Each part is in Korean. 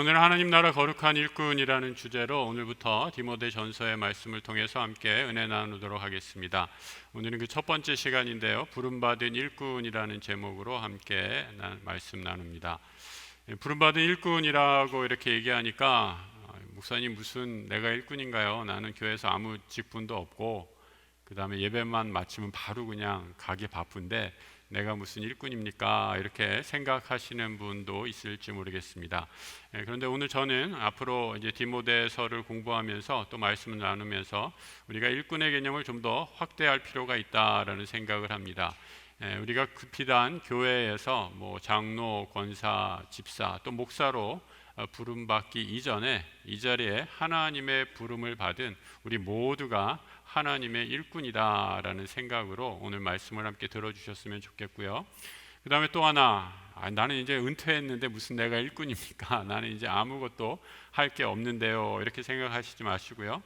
오늘 하나님 나라 거룩한 일꾼이라는 주제로 오늘부터 디모데전서의 말씀을 통해서 함께 은혜 나누도록 하겠습니다. 오늘은 그 첫 번째 시간인데요, 부름받은 일꾼이라는 제목으로 함께 말씀 나눕니다. 부름받은 일꾼이라고 이렇게 얘기하니까 목사님 무슨 내가 일꾼인가요? 나는 교회에서 아무 직분도 없고 그 다음에 예배만 마치면 바로 그냥 가기 바쁜데 내가 무슨 일꾼입니까? 이렇게 생각하시는 분도 있을지 모르겠습니다. 그런데 오늘 저는 앞으로 이제 디모데서를 공부하면서 또 말씀을 나누면서 우리가 일꾼의 개념을 좀 더 확대할 필요가 있다라는 생각을 합니다. 우리가 비단 교회에서 뭐 장로, 권사, 집사 또 목사로 부름받기 이전에 이 자리에 하나님의 부름을 받은 우리 모두가 하나님의 일꾼이다라는 생각으로 오늘 말씀을 함께 들어주셨으면 좋겠고요. 그 다음에 또 하나, 나는 이제 은퇴했는데 무슨 내가 일꾼입니까? 나는 이제 아무것도 할 게 없는데요, 이렇게 생각하시지 마시고요.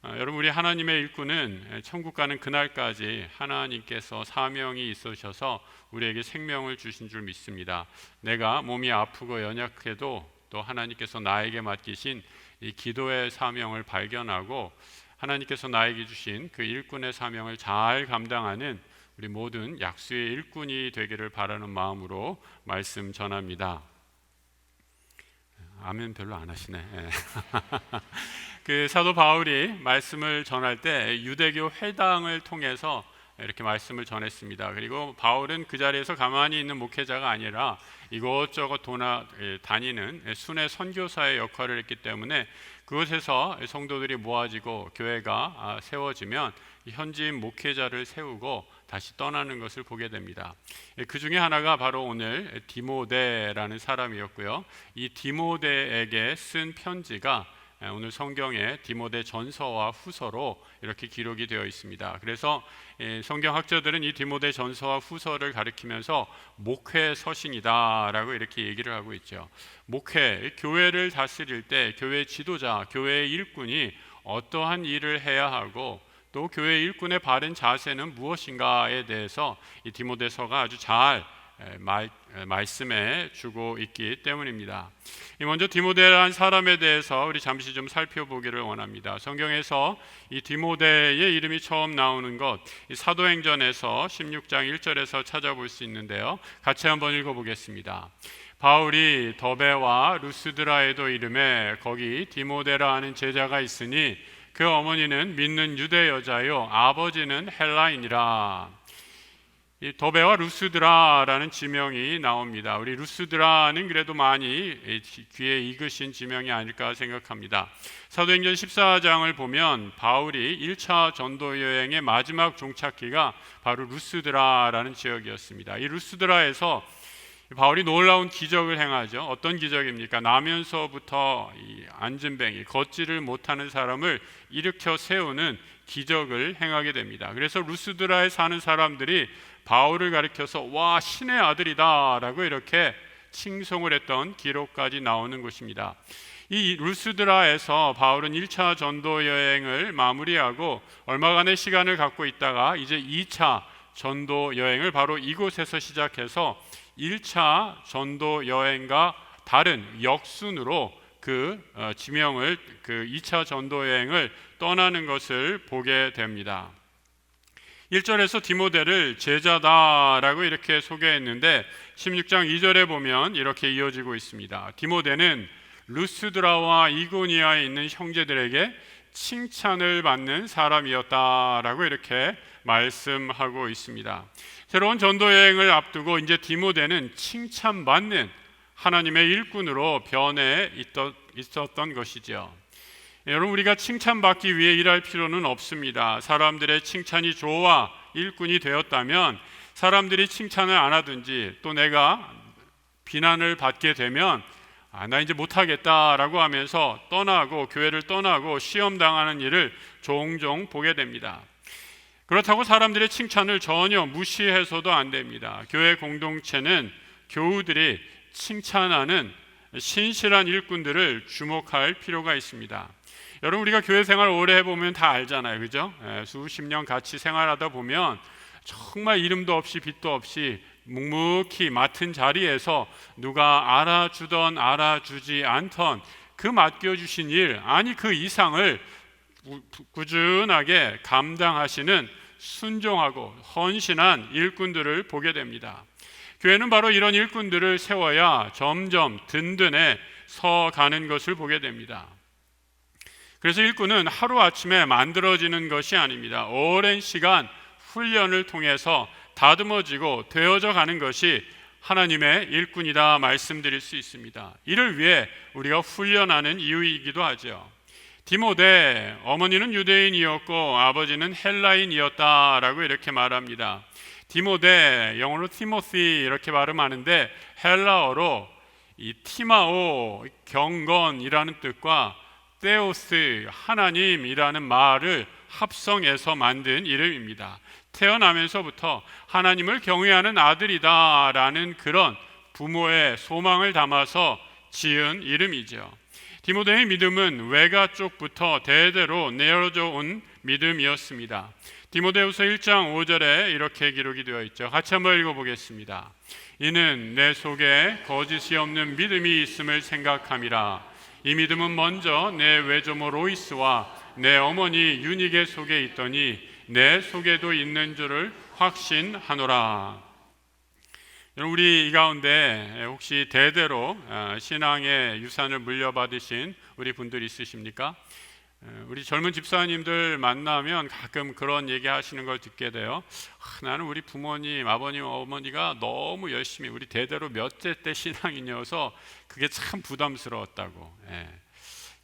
여러분, 우리 하나님의 일꾼은 천국 가는 그날까지 하나님께서 사명이 있으셔서 우리에게 생명을 주신 줄 믿습니다. 내가 몸이 아프고 연약해도 또 하나님께서 나에게 맡기신 이 기도의 사명을 발견하고 하나님께서 나에게 주신 그 일꾼의 사명을 잘 감당하는 우리 모든 약수의 일꾼이 되기를 바라는 마음으로 말씀 전합니다. 아멘 별로 안 하시네. 그 사도 바울이 말씀을 전할 때 유대교 회당을 통해서 이렇게 말씀을 전했습니다. 그리고 바울은 그 자리에서 가만히 있는 목회자가 아니라 이곳저곳 다니는 순회 선교사의 역할을 했기 때문에 그곳에서 성도들이 모아지고 교회가 세워지면 현지인 목회자를 세우고 다시 떠나는 것을 보게 됩니다. 그 중에 하나가 바로 오늘 디모데라는 사람이었고요. 이 디모데에게 쓴 편지가 오늘 성경에 디모데 전서와 후서로 이렇게 기록이 되어 있습니다. 그래서 성경학자들은 이 디모데 전서와 후서를 가리키면서 목회 서신이다라고 이렇게 얘기를 하고 있죠. 목회, 교회를 다스릴 때 교회 지도자, 교회의 일꾼이 어떠한 일을 해야 하고 또 교회 일꾼의 바른 자세는 무엇인가에 대해서 이 디모데서가 아주 잘 말씀해 주고 있기 때문입니다. 먼저 디모데라는 사람에 대해서 우리 잠시 좀 살펴보기를 원합니다. 성경에서 이 디모데의 이름이 처음 나오는 것 사도행전에서 16장 1절에서 찾아볼 수 있는데요, 같이 한번 읽어보겠습니다. 바울이 더베와 루스드라에도 이름에 거기 디모데라 하는 제자가 있으니 그 어머니는 믿는 유대 여자요 아버지는 헬라인이라. 이 더베와 루스드라라는 지명이 나옵니다. 우리 루스드라는 그래도 많이 귀에 익으신 지명이 아닐까 생각합니다. 사도행전 14장을 보면 바울이 1차 전도 여행의 마지막 종착지가 바로 루스드라라는 지역이었습니다. 이 루스드라에서 바울이 놀라운 기적을 행하죠. 어떤 기적입니까? 나면서부터 이 안진뱅이, 걷지를 못하는 사람을 일으켜 세우는 기적을 행하게 됩니다. 그래서 루스드라에 사는 사람들이 바울을 가리켜서 와 신의 아들이다 라고 이렇게 칭송을 했던 기록까지 나오는 곳입니다. 이 루스드라에서 바울은 1차 전도 여행을 마무리하고 얼마간의 시간을 갖고 있다가 이제 2차 전도 여행을 바로 이곳에서 시작해서 1차 전도 여행과 다른 역순으로 지명을 2차 전도 여행을 떠나는 것을 보게 됩니다. 1절에서 디모데를 제자다라고 이렇게 소개했는데 16장 2절에 보면 이렇게 이어지고 있습니다. 디모데는 루스드라와 이고니아에 있는 형제들에게 칭찬을 받는 사람이었다라고 이렇게 말씀하고 있습니다. 새로운 전도 여행을 앞두고 이제 디모데는 칭찬받는 하나님의 일꾼으로 변해 있었던 것이죠. 여러분, 우리가 칭찬받기 위해 일할 필요는 없습니다. 사람들의 칭찬이 좋아 일꾼이 되었다면 사람들이 칭찬을 안 하든지 또 내가 비난을 받게 되면 나 이제 못하겠다라고 하면서 떠나고 교회를 떠나고 시험당하는 일을 종종 보게 됩니다. 그렇다고 사람들의 칭찬을 전혀 무시해서도 안 됩니다. 교회 공동체는 교우들이 칭찬하는 신실한 일꾼들을 주목할 필요가 있습니다. 여러분, 우리가 교회 생활 오래 해보면 다 알잖아요, 그죠? 수십 년 같이 생활하다 보면 정말 이름도 없이 빛도 없이 묵묵히 맡은 자리에서 누가 알아주던 알아주지 않던 그 맡겨주신 일, 아니 그 이상을 꾸준하게 감당하시는 순종하고 헌신한 일꾼들을 보게 됩니다. 교회는 바로 이런 일꾼들을 세워야 점점 든든해 서 가는 것을 보게 됩니다. 그래서 일꾼은 하루아침에 만들어지는 것이 아닙니다. 오랜 시간 훈련을 통해서 다듬어지고 되어져 가는 것이 하나님의 일꾼이다 말씀드릴 수 있습니다. 이를 위해 우리가 훈련하는 이유이기도 하죠. 디모데, 어머니는 유대인이었고 아버지는 헬라인이었다라고 이렇게 말합니다. 디모데, 영어로 티모시 이렇게 발음하는데 헬라어로 이 티마오, 경건이라는 뜻과 테오스, 하나님이라는 말을 합성해서 만든 이름입니다. 태어나면서부터 하나님을 경외하는 아들이다라는 그런 부모의 소망을 담아서 지은 이름이죠. 디모데의 믿음은 외가 쪽부터 대대로 내어져 온 믿음이었습니다. 디모데후서 1장 5절에 이렇게 기록이 되어 있죠. 같이 한번 읽어보겠습니다. 이는 내 속에 거짓이 없는 믿음이 있음을 생각함이라. 이 믿음은 먼저 내 외조모 로이스와 내 어머니 유니게 속에 있더니 내 속에도 있는 줄을 확신하노라. 여러분, 우리 이 가운데 혹시 대대로 신앙의 유산을 물려받으신 우리 분들 있으십니까? 우리 젊은 집사님들 만나면 가끔 그런 얘기 하시는 걸 듣게 돼요. 나는 우리 부모님, 아버님, 어머니가 너무 열심히 우리 대대로 몇째 때 신앙인이어서 그게 참 부담스러웠다고.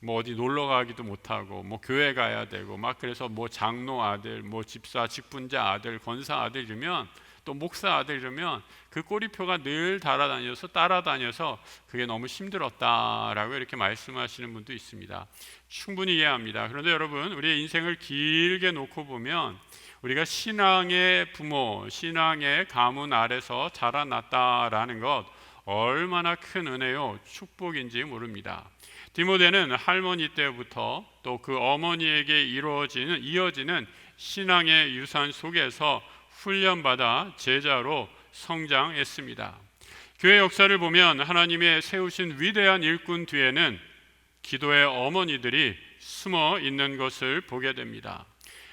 뭐 어디 놀러 가기도 못하고 뭐 교회 가야 되고 막 그래서 뭐 장로 아들, 뭐 집사, 직분자 아들, 권사 아들 이러면 또 목사 아들 이러면 그 꼬리표가 늘 달아다녀서 따라다녀서 그게 너무 힘들었다라고 이렇게 말씀하시는 분도 있습니다. 충분히 이해합니다. 그런데 여러분, 우리의 인생을 길게 놓고 보면 우리가 신앙의 부모, 신앙의 가문 아래서 자라났다라는 것 얼마나 큰 은혜요 축복인지 모릅니다. 디모데는 할머니 때부터 또 그 어머니에게 이어지는 신앙의 유산 속에서 훈련받아 제자로 성장했습니다. 교회 역사를 보면 하나님의 세우신 위대한 일꾼 뒤에는 기도의 어머니들이 숨어 있는 것을 보게 됩니다.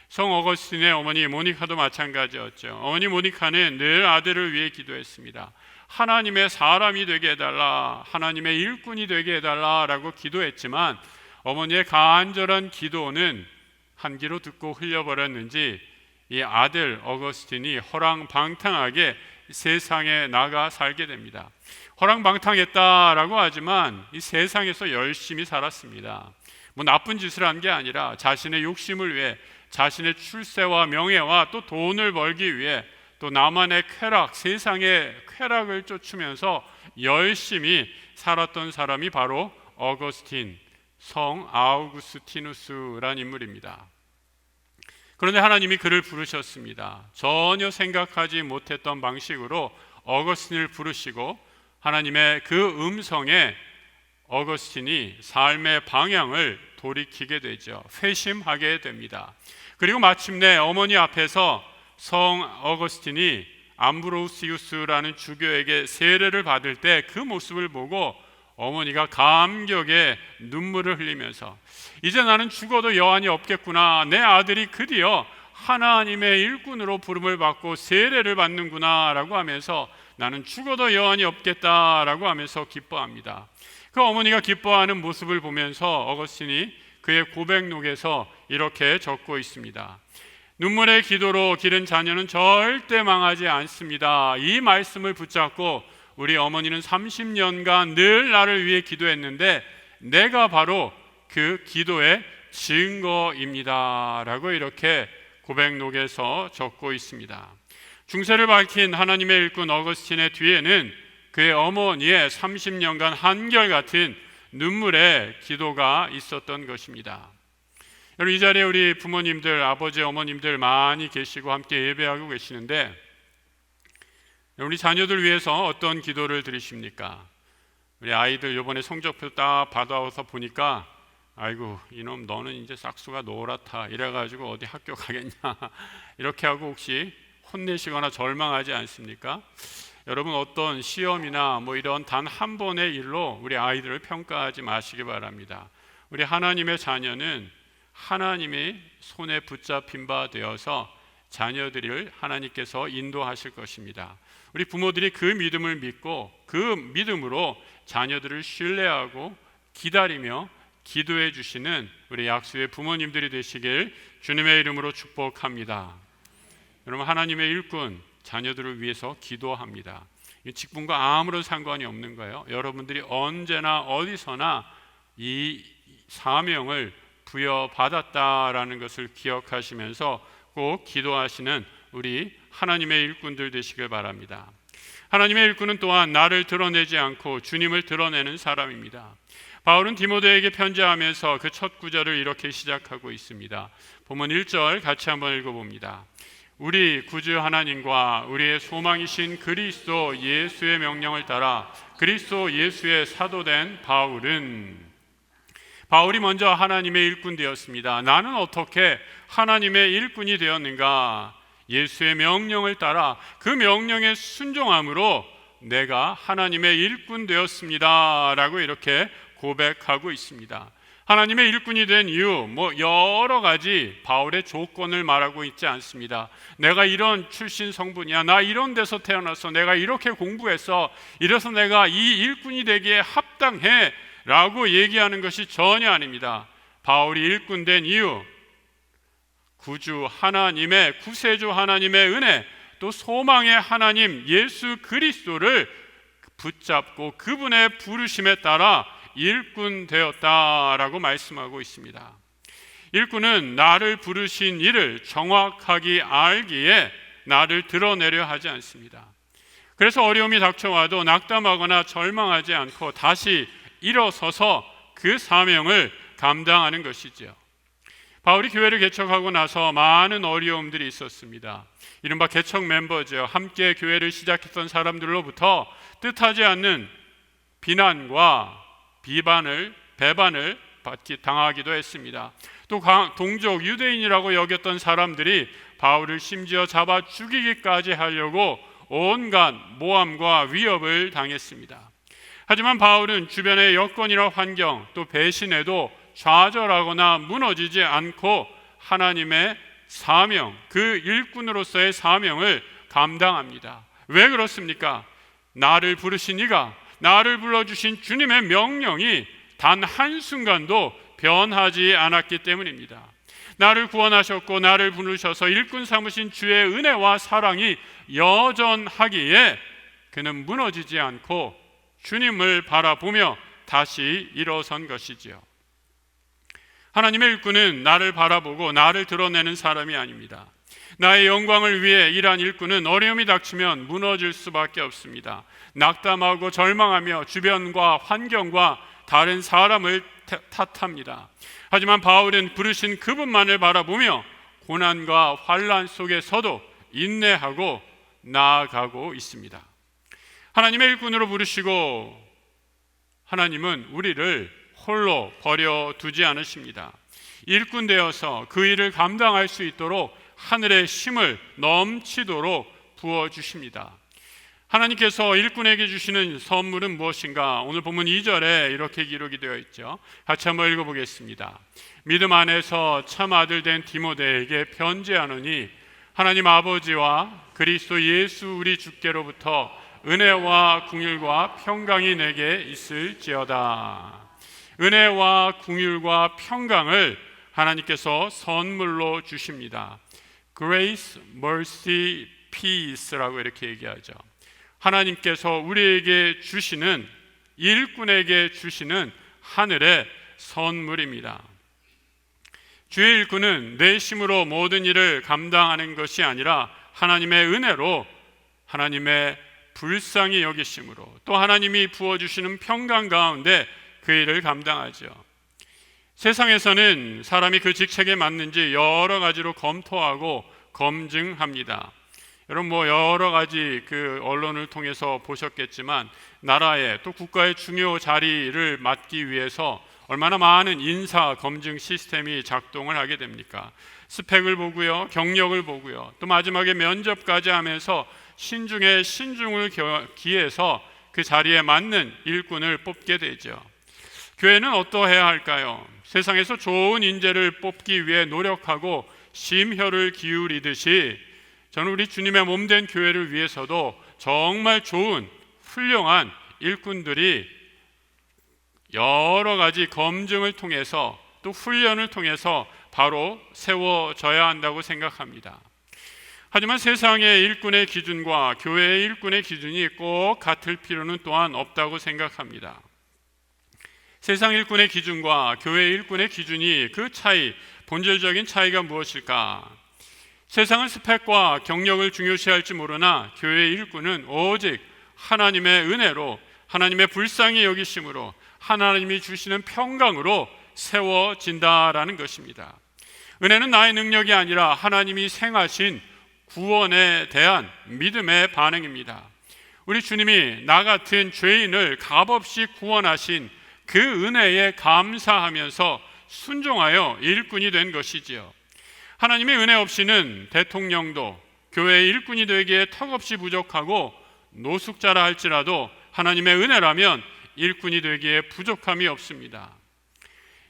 성 어거스틴의 어머니 모니카도 마찬가지였죠. 어머니 모니카는 늘 아들을 위해 기도했습니다. 하나님의 사람이 되게 해달라, 하나님의 일꾼이 되게 해달라라고 기도했지만 어머니의 간절한 기도는 한 귀로 듣고 흘려버렸는지 이 아들 어거스틴이 허랑방탕하게 세상에 나가 살게 됩니다. 허랑방탕했다라고 하지만 이 세상에서 열심히 살았습니다. 뭐 나쁜 짓을 한 게 아니라 자신의 욕심을 위해, 자신의 출세와 명예와 또 돈을 벌기 위해, 또 나만의 쾌락, 세상의 쾌락을 쫓으면서 열심히 살았던 사람이 바로 어거스틴, 성 아우구스티누스라는 인물입니다. 그런데 하나님이 그를 부르셨습니다. 전혀 생각하지 못했던 방식으로 어거스틴을 부르시고 하나님의 그 음성에 어거스틴이 삶의 방향을 돌이키게 되죠. 회심하게 됩니다. 그리고 마침내 어머니 앞에서 성 어거스틴이 암브로시우스라는 주교에게 세례를 받을 때 그 모습을 보고 어머니가 감격의 눈물을 흘리면서 이제 나는 죽어도 여한이 없겠구나, 내 아들이 드디어 하나님의 일꾼으로 부름을 받고 세례를 받는구나 라고 하면서 나는 죽어도 여한이 없겠다라고 하면서 기뻐합니다. 그 어머니가 기뻐하는 모습을 보면서 어거스틴이 그의 고백록에서 이렇게 적고 있습니다. 눈물의 기도로 기른 자녀는 절대 망하지 않습니다. 이 말씀을 붙잡고 우리 어머니는 30년간 늘 나를 위해 기도했는데 내가 바로 그 기도의 증거입니다 라고 이렇게 고백록에서 적고 있습니다. 중세를 밝힌 하나님의 일꾼 어거스틴의 뒤에는 그의 어머니의 30년간 한결같은 눈물의 기도가 있었던 것입니다. 여러분, 이 자리에 우리 부모님들, 아버지, 어머님들 많이 계시고 함께 예배하고 계시는데 우리 자녀들 위해서 어떤 기도를 드리십니까? 우리 아이들 이번에 성적표 딱 받아와서 보니까 아이고 이놈 너는 이제 싹수가 노랗다 이래가지고 어디 학교 가겠냐 이렇게 하고 혹시 혼내시거나 절망하지 않습니까? 여러분 어떤 시험이나 이런 단 한 번의 일로 우리 아이들을 평가하지 마시기 바랍니다. 우리 하나님의 자녀는 하나님의 손에 붙잡힌 바 되어서 자녀들을 하나님께서 인도하실 것입니다. 우리 부모들이 그 믿음을 믿고 그 믿음으로 자녀들을 신뢰하고 기다리며 기도해 주시는 우리 약수의 부모님들이 되시길 주님의 이름으로 축복합니다. 여러분, 하나님의 일꾼 자녀들을 위해서 기도합니다. 직분과 아무런 상관이 없는 거예요. 여러분들이 언제나 어디서나 이 사명을 부여받았다라는 것을 기억하시면서 꼭 기도하시는 우리 하나님의 일꾼들 되시길 바랍니다. 하나님의 일꾼은 또한 나를 드러내지 않고 주님을 드러내는 사람입니다. 바울은 디모데에게 편지하면서 그 첫 구절을 이렇게 시작하고 있습니다. 본문 1절 같이 한번 읽어봅니다. 우리 구주 하나님과 우리의 소망이신 그리스도 예수의 명령을 따라 그리스도 예수의 사도된 바울이 먼저 하나님의 일꾼 되었습니다. 나는 어떻게 하나님의 일꾼이 되었는가? 예수의 명령을 따라 그 명령에 순종함으로 내가 하나님의 일꾼 되었습니다 라고 이렇게 고백하고 있습니다. 하나님의 일꾼이 된 이유 여러 가지 바울의 조건을 말하고 있지 않습니다. 내가 이런 출신 성분이야, 나 이런 데서 태어났어, 내가 이렇게 공부했어, 이래서 내가 이 일꾼이 되기에 합당해 라고 얘기하는 것이 전혀 아닙니다. 바울이 일꾼 된 이유, 구주 하나님의, 구세주 하나님의 은혜, 또 소망의 하나님 예수 그리스도를 붙잡고 그분의 부르심에 따라 일꾼 되었다라고 말씀하고 있습니다. 일꾼은 나를 부르신 이를 정확하게 알기에 나를 드러내려 하지 않습니다. 그래서 어려움이 닥쳐와도 낙담하거나 절망하지 않고 다시 일어서서 그 사명을 감당하는 것이죠. 바울이 교회를 개척하고 나서 많은 어려움들이 있었습니다. 이른바 개척 멤버죠. 함께 교회를 시작했던 사람들로부터 뜻하지 않는 비난과 배반을 당하기도 했습니다. 또 동족 유대인이라고 여겼던 사람들이 바울을 심지어 잡아 죽이기까지 하려고 온갖 모함과 위협을 당했습니다. 하지만 바울은 주변의 여건이나 환경 또 배신에도 좌절하거나 무너지지 않고 하나님의 사명, 그 일꾼으로서의 사명을 감당합니다. 왜 그렇습니까? 나를 부르신 이가, 나를 불러주신 주님의 명령이 단 한순간도 변하지 않았기 때문입니다. 나를 구원하셨고 나를 부르셔서 일꾼 삼으신 주의 은혜와 사랑이 여전하기에 그는 무너지지 않고 주님을 바라보며 다시 일어선 것이지요. 하나님의 일꾼은 나를 바라보고 나를 드러내는 사람이 아닙니다. 나의 영광을 위해 일한 일꾼은 어려움이 닥치면 무너질 수밖에 없습니다. 낙담하고 절망하며 주변과 환경과 다른 사람을 탓합니다. 하지만 바울은 부르신 그분만을 바라보며 고난과 환난 속에서도 인내하고 나아가고 있습니다. 하나님의 일꾼으로 부르시고 하나님은 우리를 홀로 버려두지 않으십니다. 일꾼 되어서 그 일을 감당할 수 있도록 하늘의 힘을 넘치도록 부어주십니다. 하나님께서 일꾼에게 주시는 선물은 무엇인가? 오늘 본문 2절에 이렇게 기록이 되어 있죠. 같이 한번 읽어보겠습니다. 믿음 안에서 참 아들 된 디모데에게 편지하노니 하나님 아버지와 그리스도 예수 우리 주께로부터 은혜와 긍휼과 평강이 내게 있을지어다. 은혜와 긍휼과 평강을 하나님께서 선물로 주십니다. Grace, mercy, peace라고 이렇게 얘기하죠. 하나님께서 우리에게 주시는, 일꾼에게 주시는 하늘의 선물입니다. 주의 일꾼은 내 힘으로 모든 일을 감당하는 것이 아니라 하나님의 은혜로, 하나님의 불쌍히 여기심으로, 또 하나님이 부어주시는 평강 가운데 그 일을 감당하죠. 세상에서는 사람이 그 직책에 맞는지 여러 가지로 검토하고 검증합니다. 여러분 여러 가지 그 언론을 통해서 보셨겠지만 나라의 또 국가의 중요 자리를 맡기 위해서 얼마나 많은 인사 검증 시스템이 작동을 하게 됩니까? 스펙을 보고요, 경력을 보고요, 또 마지막에 면접까지 하면서 신중에 신중을 기해서 그 자리에 맞는 일꾼을 뽑게 되죠. 교회는 어떠해야 할까요? 세상에서 좋은 인재를 뽑기 위해 노력하고 심혈을 기울이듯이 저는 우리 주님의 몸된 교회를 위해서도 정말 좋은 훌륭한 일꾼들이 여러 가지 검증을 통해서 또 훈련을 통해서 바로 세워져야 한다고 생각합니다. 하지만 세상의 일꾼의 기준과 교회의 일꾼의 기준이 꼭 같을 필요는 또한 없다고 생각합니다. 세상 일꾼의 기준과 교회 일꾼의 기준이 그 차이, 본질적인 차이가 무엇일까? 세상은 스펙과 경력을 중요시할지 모르나 교회 일꾼은 오직 하나님의 은혜로, 하나님의 불쌍히 여기심으로, 하나님이 주시는 평강으로 세워진다라는 것입니다. 은혜는 나의 능력이 아니라 하나님이 생하신 구원에 대한 믿음의 반응입니다. 우리 주님이 나 같은 죄인을 값없이 구원하신 그 은혜에 감사하면서 순종하여 일꾼이 된 것이지요. 하나님의 은혜 없이는 대통령도 교회의 일꾼이 되기에 턱없이 부족하고 노숙자라 할지라도 하나님의 은혜라면 일꾼이 되기에 부족함이 없습니다.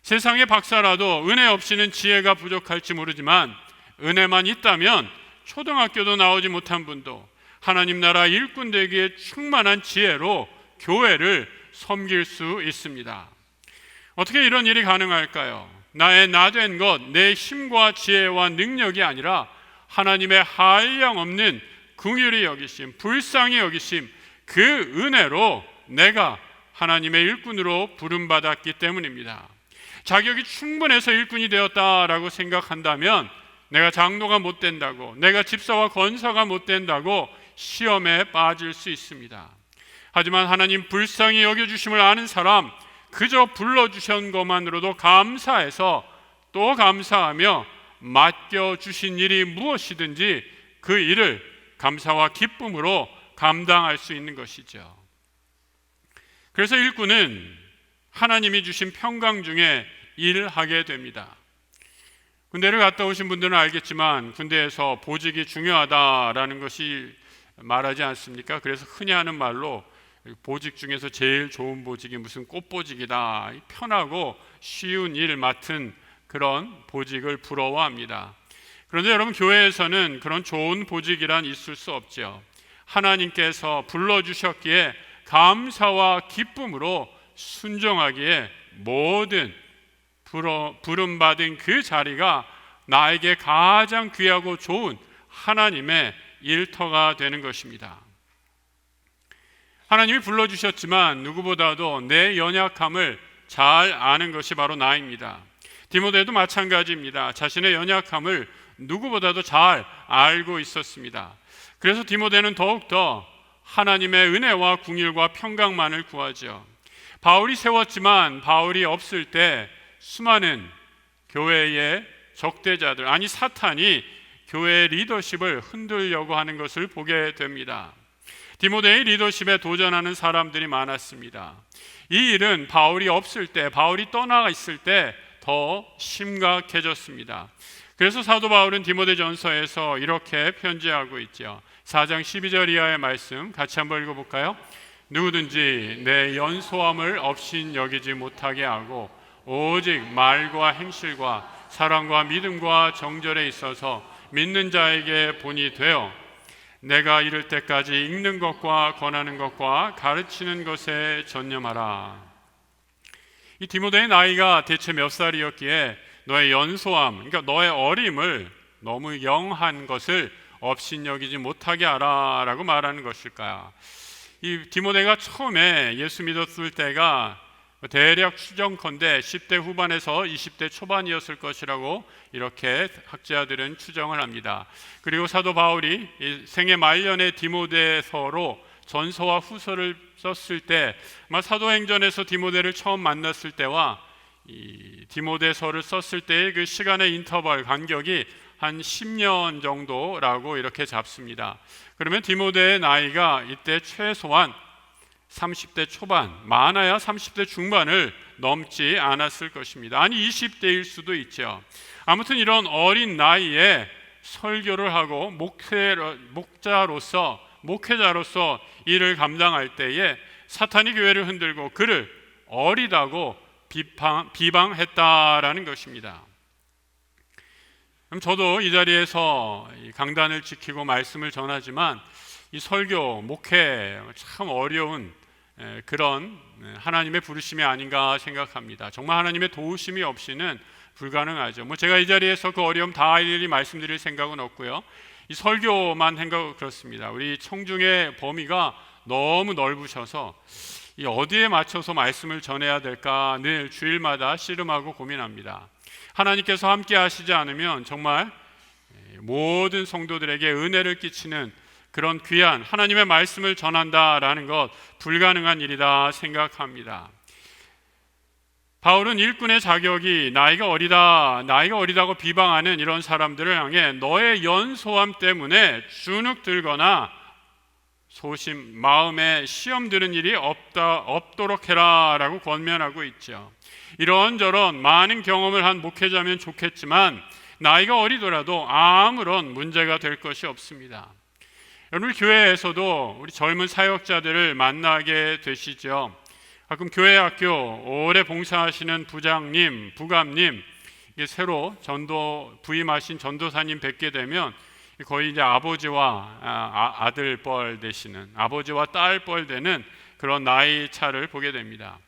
세상의 박사라도 은혜 없이는 지혜가 부족할지 모르지만 은혜만 있다면 초등학교도 나오지 못한 분도 하나님 나라 일꾼 되기에 충만한 지혜로 교회를 섬길 수 있습니다. 어떻게 이런 일이 가능할까요? 나의 나된 것, 내 힘과 지혜와 능력이 아니라 하나님의 한량없는 긍휼히 여기심, 불쌍히 여기심, 그 은혜로 내가 하나님의 일꾼으로 부름받았기 때문입니다. 자격이 충분해서 일꾼이 되었다라고 생각한다면 내가 장로가 못 된다고, 내가 집사와 권사가 못 된다고 시험에 빠질 수 있습니다. 하지만 하나님 불쌍히 여겨주심을 아는 사람, 그저 불러주신 것만으로도 감사해서 또 감사하며 맡겨주신 일이 무엇이든지 그 일을 감사와 기쁨으로 감당할 수 있는 것이죠. 그래서 일꾼은 하나님이 주신 평강 중에 일하게 됩니다. 군대를 갔다 오신 분들은 알겠지만 군대에서 보직이 중요하다라는 것이 말하지 않습니까? 그래서 흔히 하는 말로 보직 중에서 제일 좋은 보직이 무슨 꽃보직이다, 편하고 쉬운 일 맡은 그런 보직을 부러워합니다. 그런데 여러분, 교회에서는 그런 좋은 보직이란 있을 수 없죠. 하나님께서 불러주셨기에 감사와 기쁨으로 순종하기에 모든 부름받은 그 자리가 나에게 가장 귀하고 좋은 하나님의 일터가 되는 것입니다. 하나님이 불러주셨지만 누구보다도 내 연약함을 잘 아는 것이 바로 나입니다. 디모데도 마찬가지입니다. 자신의 연약함을 누구보다도 잘 알고 있었습니다. 그래서 디모데는 더욱더 하나님의 은혜와 긍휼과 평강만을 구하죠. 바울이 세웠지만 바울이 없을 때 수많은 교회의 적대자들, 아니 사탄이 교회의 리더십을 흔들려고 하는 것을 보게 됩니다. 디모데의 리더십에 도전하는 사람들이 많았습니다. 이 일은 바울이 없을 때, 바울이 떠나 있을 때 더 심각해졌습니다. 그래서 사도 바울은 디모데전서에서 이렇게 편지하고 있죠. 4장 12절 이하의 말씀 같이 한번 읽어볼까요? 누구든지 내 연소함을 업신여기지 못하게 하고 오직 말과 행실과 사랑과 믿음과 정절에 있어서 믿는 자에게 본이 되어 내가 이를 때까지 읽는 것과 권하는 것과 가르치는 것에 전념하라. 이 디모데의 나이가 대체 몇 살이었기에 너의 연소함, 그러니까 너의 어림을 너무 영한 것을 업신여기지 못하게 하라 라고 말하는 것일까요? 이 디모데가 처음에 예수 믿었을 때가 대략 추정컨대 10대 후반에서 20대 초반이었을 것이라고 이렇게 학자들은 추정을 합니다. 그리고 사도 바울이 생애 말년에 디모데서로 전서와 후서를 썼을 때 아마 사도행전에서 디모데를 처음 만났을 때와 이 디모데서를 썼을 때의 그 시간의 인터벌 간격이 한 10년 정도라고 이렇게 잡습니다. 그러면 디모데의 나이가 이때 최소한 30대 초반, 많아야 30대 중반을 넘지 않았을 것입니다. 아니 20대일 수도 있죠. 아무튼 이런 어린 나이에 설교를 하고 목자로서 목회자로서 일을 감당할 때에 사탄이 교회를 흔들고 그를 어리다고 비방했다라는 것입니다. 그럼 저도 이 자리에서 강단을 지키고 말씀을 전하지만 이 설교, 목회 참 어려운 그런 하나님의 부르심이 아닌가 생각합니다. 정말 하나님의 도우심이 없이는 불가능하죠. 제가 이 자리에서 그 어려움 다 일일이 말씀드릴 생각은 없고요. 이 설교만 생각 그렇습니다. 우리 청중의 범위가 너무 넓으셔서 이 어디에 맞춰서 말씀을 전해야 될까 늘 주일마다 씨름하고 고민합니다. 하나님께서 함께 하시지 않으면 정말 모든 성도들에게 은혜를 끼치는 그런 귀한 하나님의 말씀을 전한다라는 것 불가능한 일이다 생각합니다. 바울은 일꾼의 자격이 나이가 어리다고 비방하는 이런 사람들을 향해 너의 연소함 때문에 주눅 들거나 소심, 마음에 시험 드는 일이 없도록 해라 라고 권면하고 있죠. 이런저런 많은 경험을 한 목회자면 좋겠지만 나이가 어리더라도 아무런 문제가 될 것이 없습니다. 여러분, 교회에서도 우리 젊은 사역자들을 만나게 되시죠. 가끔 교회 학교 오래 봉사하시는 부장님, 부감님, 이게 새로 전도 부임하신 전도사님 뵙게 되면 거의 이제 아버지와 아들 뻘 되시는, 아버지와 딸 뻘 되는 그런 나이 차를 보게 됩니다.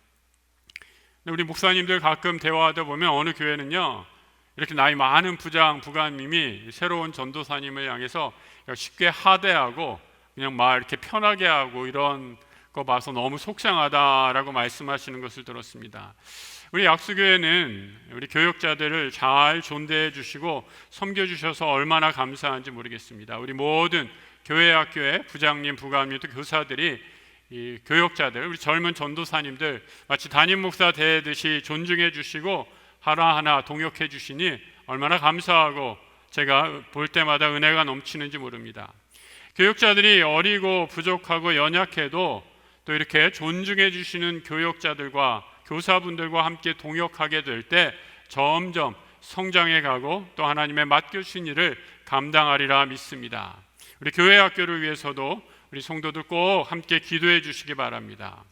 우리 목사님들 가끔 대화하다 보면 어느 교회는요, 이렇게 나이 많은 부장, 부감님이 새로운 전도사님을 향해서 쉽게 하대하고 그냥 막 이렇게 편하게 하고 이런 거 봐서 너무 속상하다라고 말씀하시는 것을 들었습니다. 우리 약수교회는 우리 교역자들을 잘 존대해 주시고 섬겨 주셔서 얼마나 감사한지 모르겠습니다. 우리 모든 교회 학교의 부장님, 부감님, 또 교사들이 이 교역자들, 우리 젊은 전도사님들 마치 담임 목사 대듯이 존중해 주시고 하나하나 동역해 주시니 얼마나 감사하고 제가 볼 때마다 은혜가 넘치는지 모릅니다. 교역자들이 어리고 부족하고 연약해도 또 이렇게 존중해 주시는 교역자들과 교사분들과 함께 동역하게 될 때 점점 성장해 가고 또 하나님의 맡겨주신 일을 감당하리라 믿습니다. 우리 교회 학교를 위해서도 우리 성도들 꼭 함께 기도해 주시기 바랍니다.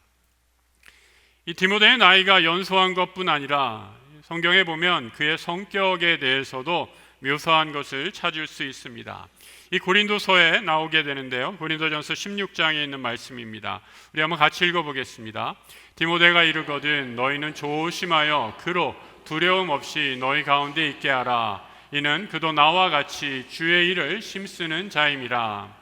이 디모데의 나이가 연소한 것뿐 아니라 성경에 보면 그의 성격에 대해서도 묘사한 것을 찾을 수 있습니다. 이 고린도서에 나오게 되는데요, 고린도전서 16장에 있는 말씀입니다. 우리 한번 같이 읽어보겠습니다. 디모데가 이르거든 너희는 조심하여 그로 두려움 없이 너희 가운데 있게 하라. 이는 그도 나와 같이 주의 일을 힘쓰는 자임이라.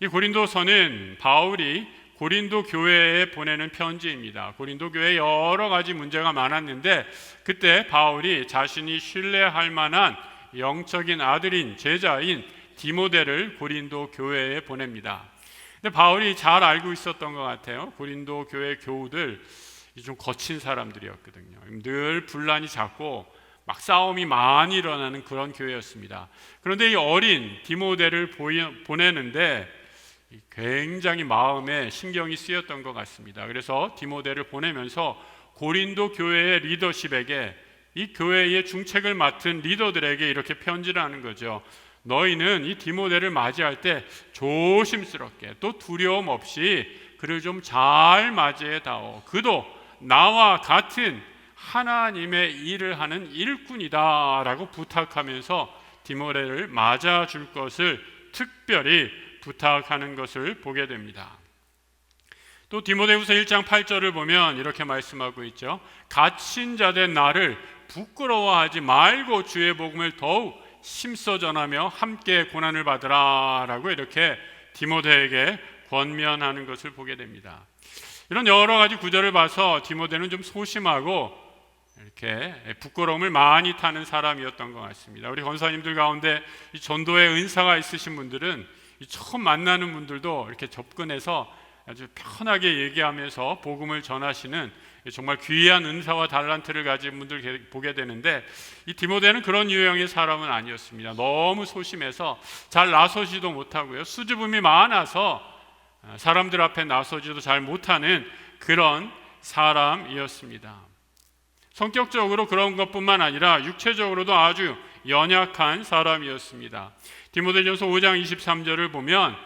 이 고린도서는 바울이 고린도 교회에 보내는 편지입니다. 고린도 교회에 여러 가지 문제가 많았는데 그때 바울이 자신이 신뢰할 만한 영적인 아들인 제자인 디모데를 고린도 교회에 보냅니다. 근데 바울이 잘 알고 있었던 것 같아요. 고린도 교회 교우들 좀 거친 사람들이었거든요. 늘 분란이 잦고 막 싸움이 많이 일어나는 그런 교회였습니다. 그런데 이 어린 디모데를 보내는데 굉장히 마음에 신경이 쓰였던 것 같습니다. 그래서 디모데를 보내면서 고린도 교회의 리더십에게, 이 교회의 중책을 맡은 리더들에게 이렇게 편지를 하는 거죠. 너희는 이 디모데를 맞이할 때 조심스럽게 또 두려움 없이 그를 좀 잘 맞이해 다오. 그도 나와 같은 하나님의 일을 하는 일꾼이다 라고 부탁하면서 디모데를 맞아줄 것을 특별히 부탁하는 것을 보게 됩니다. 또 디모데후서 1장 8절을 보면 이렇게 말씀하고 있죠. 갇힌 자 된 나를 부끄러워하지 말고 주의 복음을 더욱 힘써 전하며 함께 고난을 받으라 라고 이렇게 디모데에게 권면하는 것을 보게 됩니다. 이런 여러 가지 구절을 봐서 디모데는 좀 소심하고 이렇게 부끄러움을 많이 타는 사람이었던 것 같습니다. 우리 권사님들 가운데 이 전도의 은사가 있으신 분들은 이 처음 만나는 분들도 이렇게 접근해서 아주 편하게 얘기하면서 복음을 전하시는 정말 귀한 은사와 달란트를 가진 분들 보게 되는데 이 디모데는 그런 유형의 사람은 아니었습니다. 너무 소심해서 잘 나서지도 못하고요, 수줍음이 많아서 사람들 앞에 나서지도 잘 못하는 그런 사람이었습니다. 성격적으로 그런 것뿐만 아니라 육체적으로도 아주 연약한 사람이었습니다. 디모데전서 5장 23절을 보면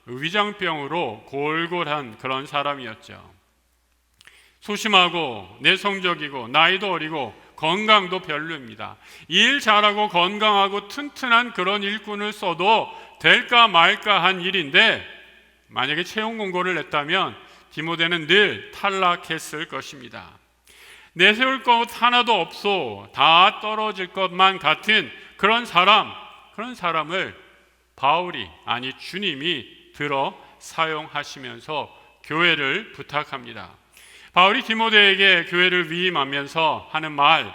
위장병으로 골골한 그런 사람이었죠. 소심하고 내성적이고 나이도 어리고 건강도 별로입니다. 일 잘하고 건강하고 튼튼한 그런 일꾼을 써도 될까 말까 한 일인데, 만약에 채용 공고를 냈다면 디모데는 늘 탈락했을 것입니다. 내세울 것 하나도 없어 다 떨어질 것만 같은 그런 사람을 바울이, 아니 주님이 들어 사용하시면서 교회를 부탁합니다. 바울이 디모데에게 교회를 위임하면서 하는 말,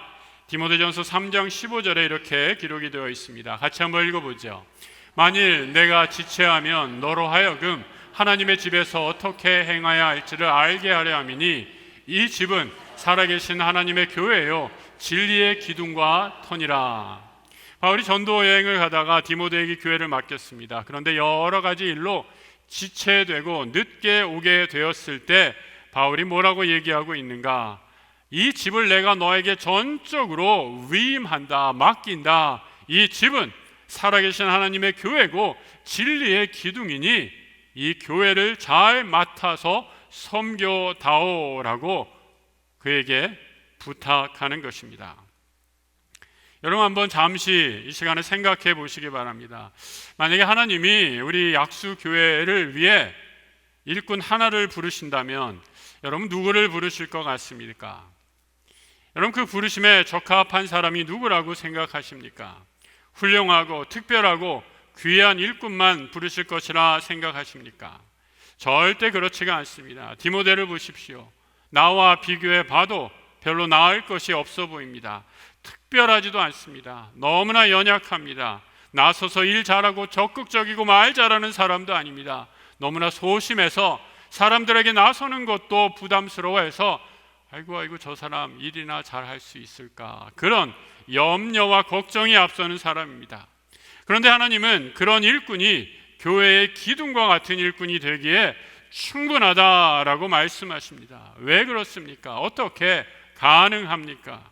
디모데전서 3장 15절에 이렇게 기록이 되어 있습니다. 같이 한번 읽어보죠. 만일 내가 지체하면 너로 하여금 하나님의 집에서 어떻게 행해야 할지를 알게 하려 함이니 이 집은 살아계신 하나님의 교회요 진리의 기둥과 터니라. 바울이 전도 여행을 가다가 디모데에게 교회를 맡겼습니다. 그런데 여러 가지 일로 지체되고 늦게 오게 되었을 때 바울이 뭐라고 얘기하고 있는가? 이 집을 내가 너에게 전적으로 위임한다, 맡긴다. 이 집은 살아계신 하나님의 교회고 진리의 기둥이니 이 교회를 잘 맡아서 섬겨다오라고 그에게 부탁하는 것입니다. 여러분, 한번 잠시 이 시간에 생각해 보시기 바랍니다. 만약에 하나님이 우리 약수교회를 위해 일꾼 하나를 부르신다면 여러분 누구를 부르실 것 같습니까? 여러분, 그 부르심에 적합한 사람이 누구라고 생각하십니까? 훌륭하고 특별하고 귀한 일꾼만 부르실 것이라 생각하십니까? 절대 그렇지가 않습니다. 디모데를 보십시오. 나와 비교해 봐도 별로 나을 것이 없어 보입니다. 특별하지도 않습니다. 너무나 연약합니다. 나서서 일 잘하고 적극적이고 말 잘하는 사람도 아닙니다. 너무나 소심해서 사람들에게 나서는 것도 부담스러워해서 아이고 저 사람 일이나 잘할 수 있을까, 그런 염려와 걱정이 앞서는 사람입니다. 그런데 하나님은 그런 일꾼이 교회의 기둥과 같은 일꾼이 되기에 충분하다라고 말씀하십니다. 왜 그렇습니까? 어떻게 가능합니까?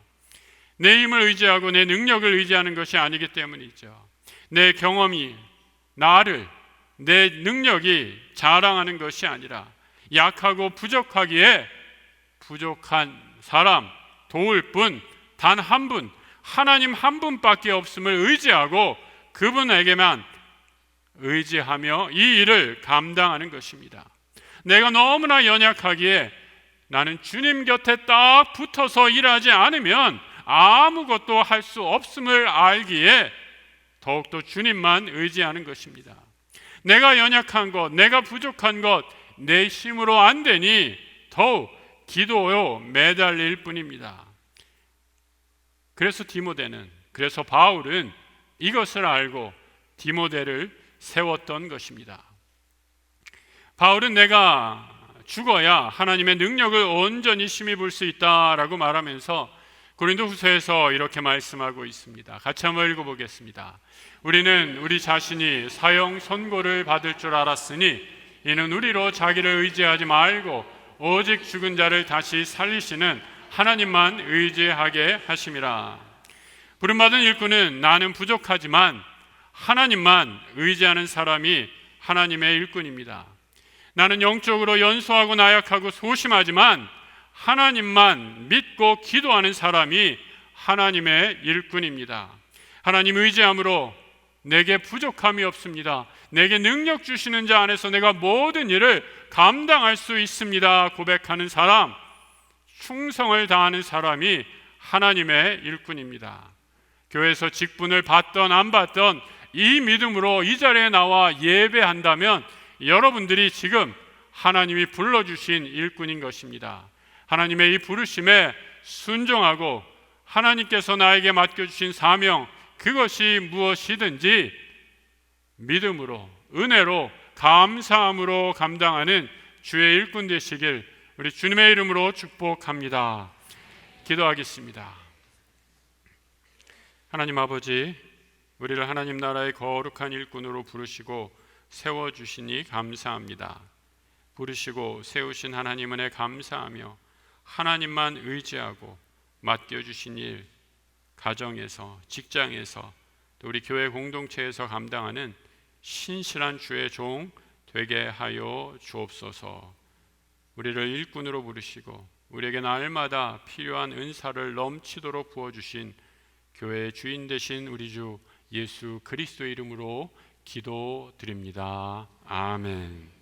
내 힘을 의지하고 내 능력을 의지하는 것이 아니기 때문이죠. 내 경험이 내 능력이 자랑하는 것이 아니라 약하고 부족하기에 부족한 사람, 도울 분, 단 한 분, 하나님 한 분밖에 없음을 의지하고 그분에게만 의지하며 이 일을 감당하는 것입니다. 내가 너무나 연약하기에 나는 주님 곁에 딱 붙어서 일하지 않으면 아무것도 할 수 없음을 알기에 더욱더 주님만 의지하는 것입니다. 내가 연약한 것, 내가 부족한 것, 내 힘으로 안 되니 더욱 기도요 매달릴 뿐입니다. 그래서 바울은 이것을 알고 디모데를 세웠던 것입니다. 바울은 내가 죽어야 하나님의 능력을 온전히 힘입을 수 있다라고 말하면서 고린도후서에서 이렇게 말씀하고 있습니다. 같이 한번 읽어보겠습니다. 우리는 우리 자신이 사형 선고를 받을 줄 알았으니 이는 우리로 자기를 의지하지 말고 오직 죽은 자를 다시 살리시는 하나님만 의지하게 하심이라. 부름받은 일꾼은 나는 부족하지만 하나님만 의지하는 사람이 하나님의 일꾼입니다. 나는 영적으로 연소하고 나약하고 소심하지만 하나님만 믿고 기도하는 사람이 하나님의 일꾼입니다. 하나님 의지함으로 내게 부족함이 없습니다. 내게 능력 주시는 자 안에서 내가 모든 일을 감당할 수 있습니다 고백하는 사람, 충성을 다하는 사람이 하나님의 일꾼입니다. 교회에서 직분을 받던 안 받던 이 믿음으로 이 자리에 나와 예배한다면 여러분들이 지금 하나님이 불러주신 일꾼인 것입니다. 하나님의 이 부르심에 순종하고 하나님께서 나에게 맡겨주신 사명, 그것이 무엇이든지 믿음으로, 은혜로, 감사함으로 감당하는 주의 일꾼 되시길 우리 주님의 이름으로 축복합니다. 기도하겠습니다. 하나님 아버지, 우리를 하나님 나라의 거룩한 일꾼으로 부르시고 세워주시니 감사합니다. 부르시고 세우신 하나님 은혜 감사하며 하나님만 의지하고 맡겨주신 일, 가정에서, 직장에서, 또 우리 교회 공동체에서 감당하는 신실한 주의 종 되게 하여 주옵소서. 우리를 일꾼으로 부르시고 우리에게 날마다 필요한 은사를 넘치도록 부어주신 교회의 주인 되신 우리 주 예수 그리스도의 이름으로 기도드립니다. 아멘.